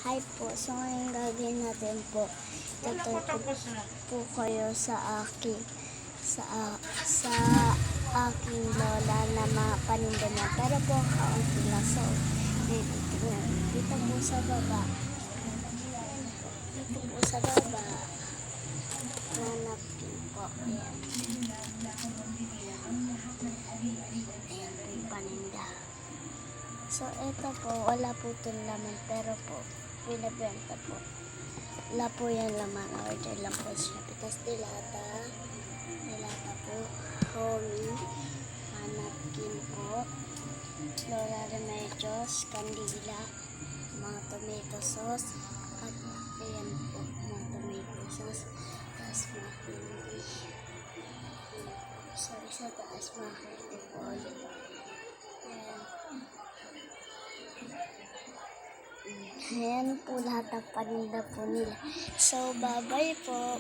Hi po, so ngayon gagawin natin po, tuturo po kayo sa aking lola na mga paninda niya. Pero po kaunti lang, so dito po sa baba, nanapin po, ayan. Ayan po yung paninda. So ito po, wala po itong laman, pero po pinabenta po. Wala po yan laman, order lang po siya. Pitas dilata po, homie, hanapkin po, Lola Remedios, kandila, mga tomato sauce, at ayan po, mga tomato sauce, tapos mga candy. Sorry sa taas, mga candy po ulit. Ayan po lahat ng paninda po nila. So, bye-bye po.